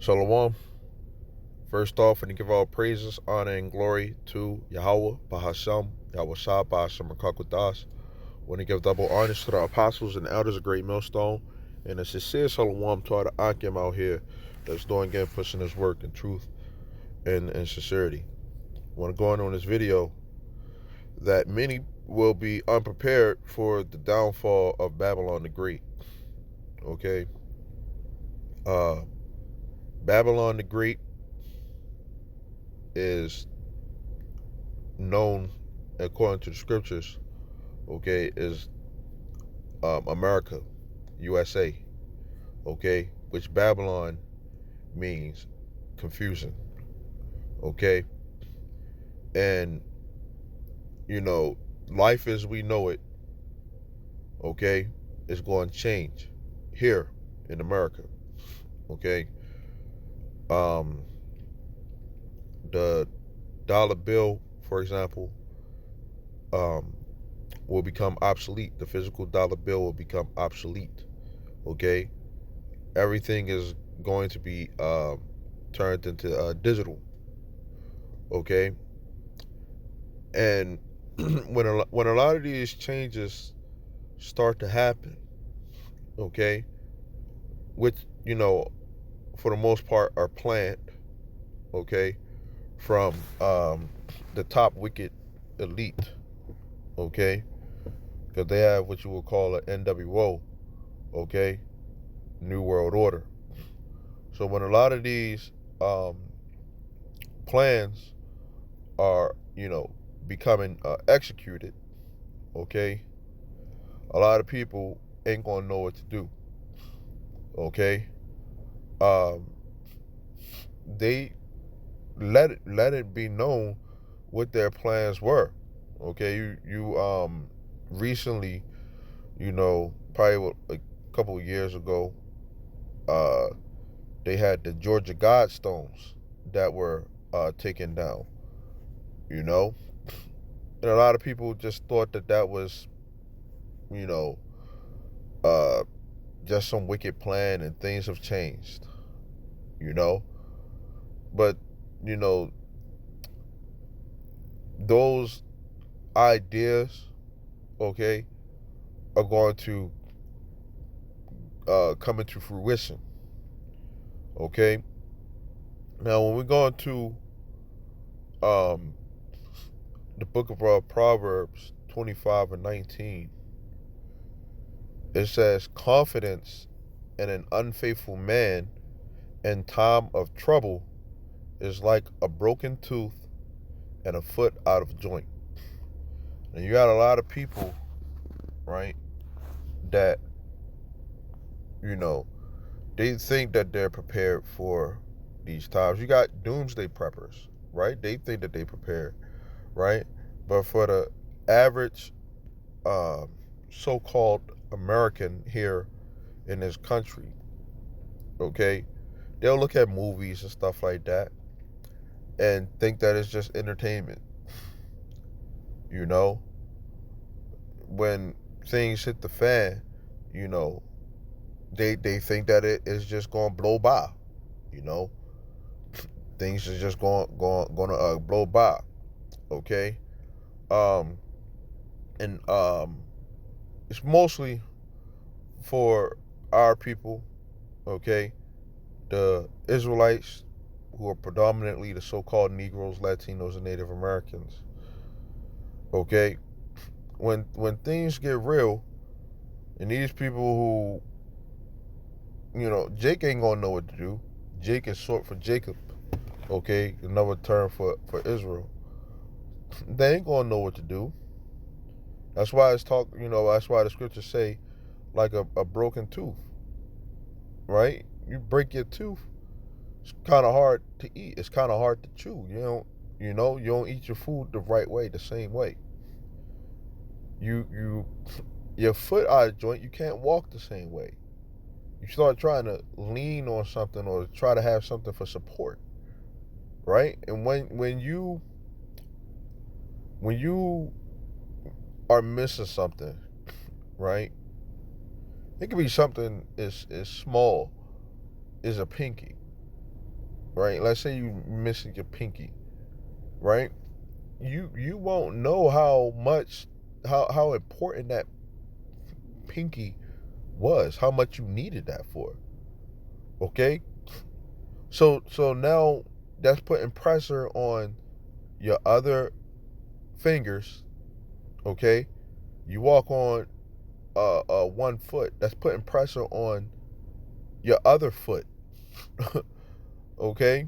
Shalom. First off, and to give all praises, honor, and glory to Yahweh, Bahasham, Yahweh Shah, Bahasham, Rakakwadash. Want to give double honors to the apostles and elders of Great Millstone, and a sincere shalom to all the Akim out here that's doing again, pushing this work in truth and sincerity. Want to go on this video that many will be unprepared for the downfall of Babylon the Great. Okay, uh, Babylon the Great is known, according to the scriptures, okay, is America, USA, okay, which Babylon means confusion, okay, and life as we know it, okay, is going to change here in America, okay. Um, the dollar bill, for example, um, will become obsolete. The physical dollar bill will become obsolete, okay. Everything is going to be turned into digital, okay. And when a lot of these changes start to happen, okay, which for the most part are planned, okay, from the top wicked elite, okay, because they have what you would call an NWO, okay, New World Order. So when a lot of these um, plans are becoming executed, okay, a lot of people ain't gonna know what to do, okay. um, they let it be known what their plans were, okay. You recently, probably a couple of years ago, uh, they had the Georgia Guidestones that were taken down, you know, and a lot of people just thought that was, you know, uh, just some wicked plan, and things have changed, you know. But you know, those ideas, okay, are going to come into fruition, okay. Now, when we go into um, the book of Proverbs 25 and 19, it says, "Confidence in an unfaithful man in time of trouble is like a broken tooth and a foot out of joint." And you got a lot of people, right, that, you know, they think that they're prepared for these times. You got doomsday preppers, right? They think that they prepared, right? But for the average uh, so-called American here in this country, okay, they'll look at movies and stuff like that and think that it's just entertainment. You know, when things hit the fan, you know, they think that it is just gonna blow by. You know, things are just gonna blow by. Okay, um, and it's mostly for our people. Okay, the Israelites, who are predominantly the so-called Negroes, Latinos, and Native Americans. Okay, when things get real, and these people who, Jake ain't gonna know what to do. Jake is short for Jacob. Okay, another term for Israel. They ain't gonna know what to do. That's why it's talk. That's why the scriptures say, like a broken tooth, right? You break your tooth, it's kind of hard to eat. It's kind of hard to chew. You don't eat your food the right way, the same way. You your foot out of joint. You can't walk the same way. You start trying to lean on something or try to have something for support, right? And when you are missing something, right? It could be something as small as a pinky, right? Let's say you missing your pinky, right? You won't know how much how important that pinky was, how much you needed that for. Okay? So now that's putting pressure on your other fingers, okay? You walk on 1 foot, that's putting pressure on your other foot, okay?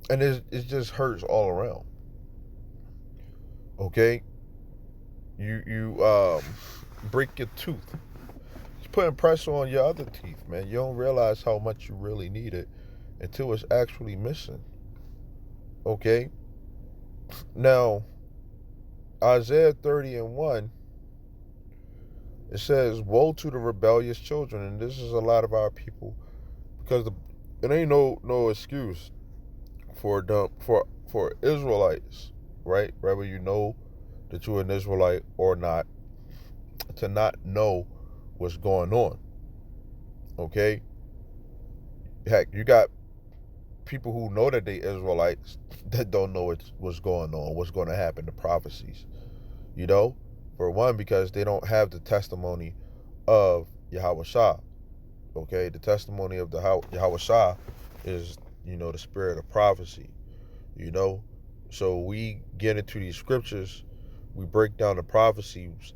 And it just hurts all around, okay? You break your tooth. It's putting pressure on your other teeth, man. You don't realize how much you really need it until it's actually missing, okay? Now, Isaiah 30:1, it says, "Woe to the rebellious children," and this is a lot of our people, because it ain't no excuse for for Israelites, right? Whether you know that you're an Israelite or not, to not know what's going on. Okay, heck, you got people who know that they Israelites that don't know what's going on, what's going to happen, the prophecies. You know, for one, because they don't have the testimony of Yahweh Shah. Okay, the testimony of the Yahweh Shah is, the spirit of prophecy. You know, so we get into these scriptures, we break down the prophecies.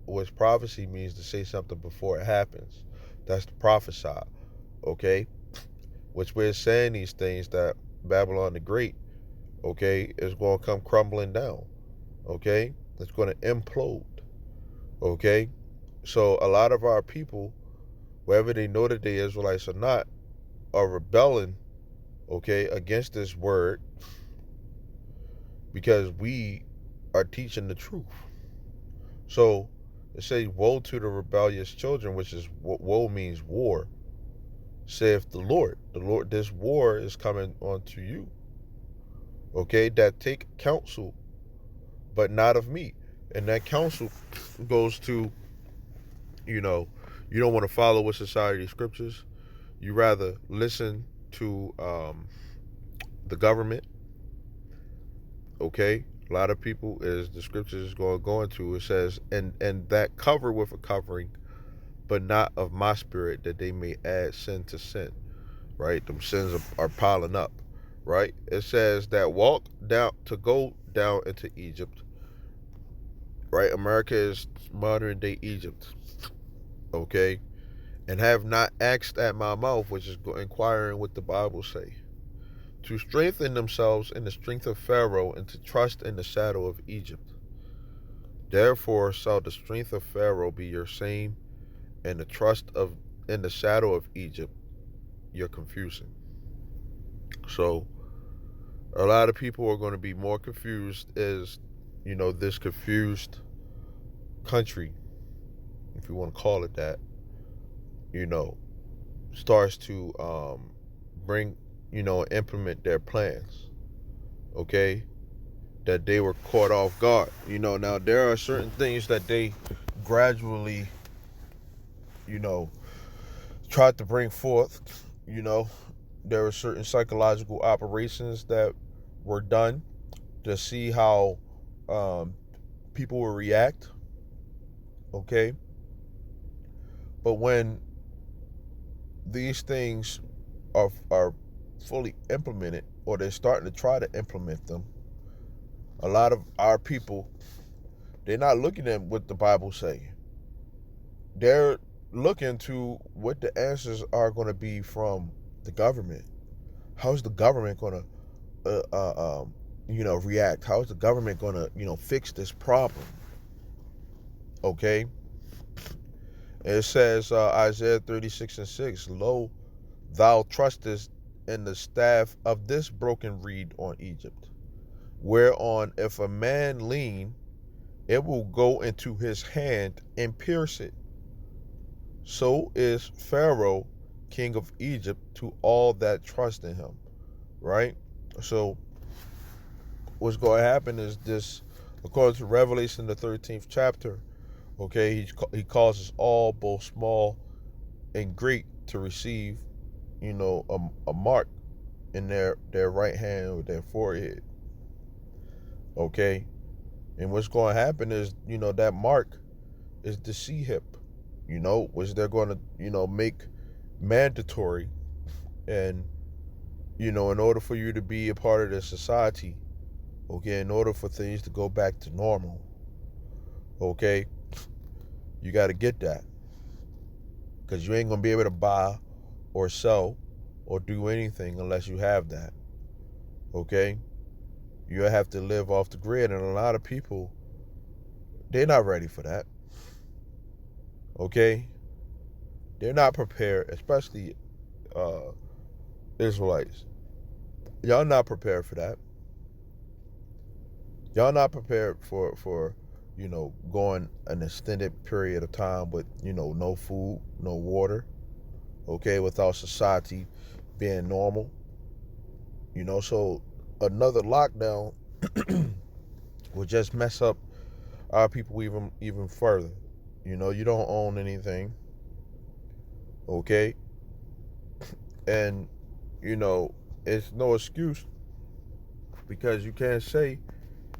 What prophecy means, to say something before it happens. That's the prophesy. Okay, which we're saying these things that Babylon the Great, okay, is going to come crumbling down. Okay, it's going to implode. Okay, so a lot of our people, whether they know that they Israelites or not, are rebelling, okay, against this word, because we are teaching the truth. So it says, "Woe to the rebellious children," which is woe means war. Saith the Lord. The Lord, this war is coming onto you. Okay, that take counsel, but not of me. And that counsel goes to, you don't want to follow what society scriptures. You rather listen to the government. Okay, a lot of people, is the scriptures is going to, it says, and that cover with a covering, but not of my spirit, that they may add sin to sin. Right, them sins are piling up. Right, it says that walk down to go down into Egypt. Right, America is modern day Egypt. Okay, and have not asked at my mouth, which is inquiring what the Bible say, to strengthen themselves in the strength of Pharaoh, and to trust in the shadow of Egypt. Therefore shall the strength of Pharaoh be your shame, and the trust of in the shadow of Egypt your confusion. So a lot of people are going to be more confused as, this confused country, if you want to call it that, you know, starts to bring, implement their plans. Okay, that they were caught off guard. Now there are certain things that they gradually, you know, tried to bring forth. There were certain psychological operations that were done to see how people will react. Okay, but when these things are fully implemented, or they're starting to try to implement them, a lot of our people, they're not looking at what the Bible say. They're looking to what the answers are going to be from the government. How's the government going to, react? How's the government going to, fix this problem? Okay. It says, Isaiah 36:6, "Lo, thou trustest in the staff of this broken reed on Egypt, whereon if a man lean, it will go into his hand and pierce it. So is Pharaoh, king of Egypt, to all that trust in him." Right? So what's going to happen is this, according to Revelation, the 13th chapter, okay, he causes all, both small and great, to receive a mark in their right hand or their forehead. Okay? And what's going to happen is, that mark is the C hip, which they're going to, make mandatory. And, in order for you to be a part of the society, okay, in order for things to go back to normal, okay, you got to get that. Because you ain't going to be able to buy or sell or do anything unless you have that. Okay? You have to live off the grid. And a lot of people, they're not ready for that. Okay? They're not prepared, especially Israelites. Y'all not prepared for that. Y'all not prepared for going an extended period of time with, no food, no water, okay, without society being normal. So another lockdown will just mess up our people even further. You don't own anything, okay? And, it's no excuse because you can't say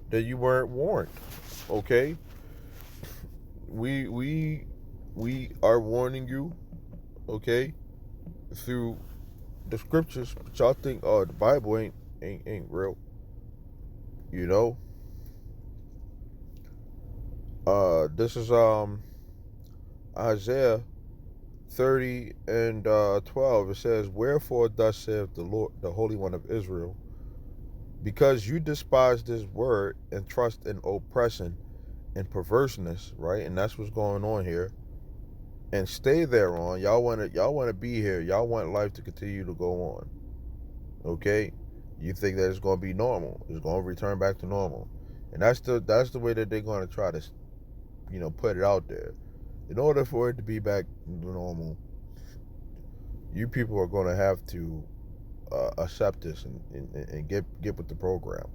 that you weren't warned, okay? We are warning you, okay, through the scriptures, but y'all think, oh, the Bible ain't real, This is Isaiah 30 and 12. It says, "Wherefore thus saith the Lord, the Holy One of Israel, because you despise this word and trust in oppression and perverseness," right? And that's what's going on here. And stay thereon. Y'all wanna be here. Y'all want life to continue to go on. Okay? You think that it's gonna be normal. It's gonna return back to normal. And that's the way that they're gonna try to, put it out there. In order for it to be back to normal, you people are gonna have to accept this and get with the program.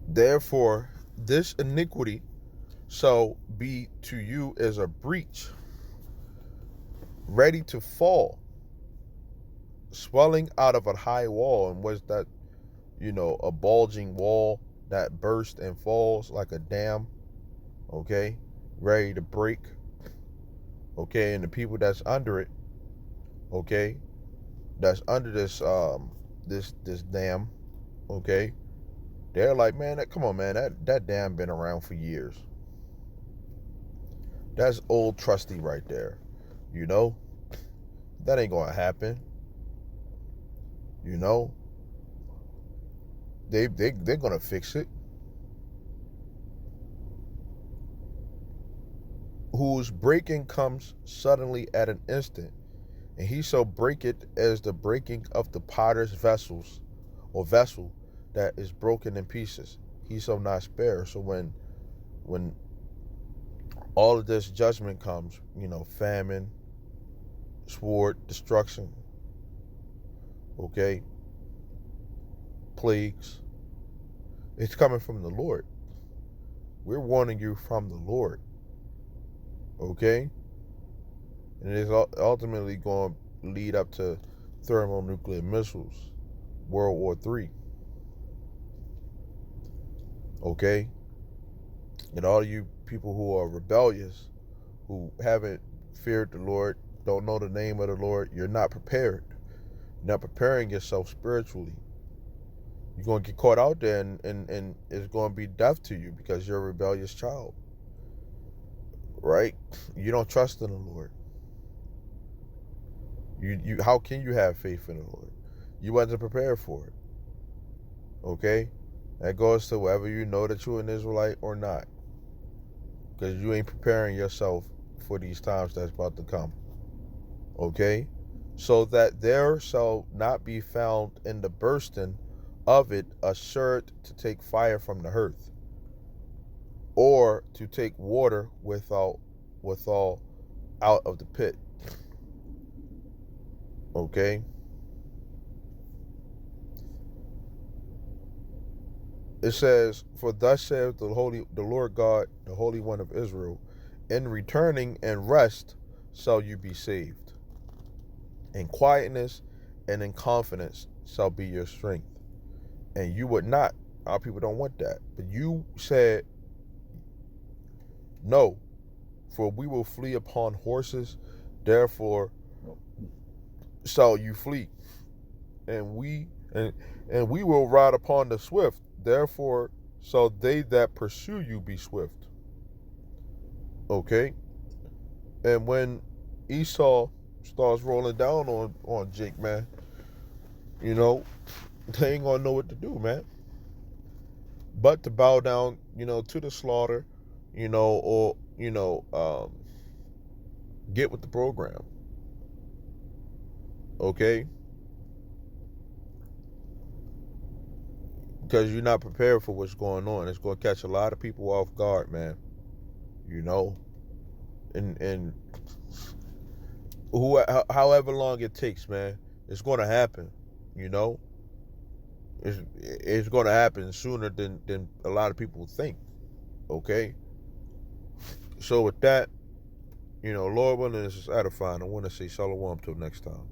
Therefore, this iniquity shall be to you as a breach, ready to fall, swelling out of a high wall. And was that, a bulging wall that bursts and falls like a dam, okay, ready to break, okay, and the people that's under it, okay, that's under this dam, okay, they're like, man, come on, man, that dam been around for years. That's old trusty right there, that ain't gonna happen. They're gonna fix it. Whose breaking comes suddenly at an instant, and he shall break it as the breaking of the potter's vessels, or vessel that is broken in pieces. He shall not spare. So when all of this judgment comes, famine, sword, destruction, okay, plagues, it's coming from the Lord. We're warning you from the Lord, okay? And it is ultimately going to lead up to thermonuclear missiles, World War III, okay? And all you people who are rebellious, who haven't feared the Lord, don't know the name of the Lord, you're not prepared. You're not preparing yourself spiritually. You're going to get caught out there and it's going to be death to you because you're a rebellious child. Right? You don't trust in the Lord. You how can you have faith in the Lord? You wasn't prepared for it. Okay? That goes to whether you know that you're an Israelite or not. Because you ain't preparing yourself for these times that's about to come. Okay? So that there shall not be found in the bursting of it assured to take fire from the hearth, or to take water withal out of the pit. Okay? It says, "For thus saith the Lord God, the Holy One of Israel, in returning and rest shall you be saved." In quietness and in confidence shall be your strength. And you would not. Our people don't want that. But you said, no, for we will flee upon horses, therefore shall you flee. And we will ride upon the swift, therefore shall they that pursue you be swift. Okay? And when Esau starts rolling down on Jake, man, you know, they ain't gonna know what to do, man. But to bow down, to the slaughter, or get with the program. Okay? Because you're not prepared for what's going on. It's gonna catch a lot of people off guard, man. You know? And however long it takes, man, it's gonna happen, you know? It's gonna happen sooner than a lot of people think. Okay? So with that, Lord willing, this is edifying. I want to say shalom till next time.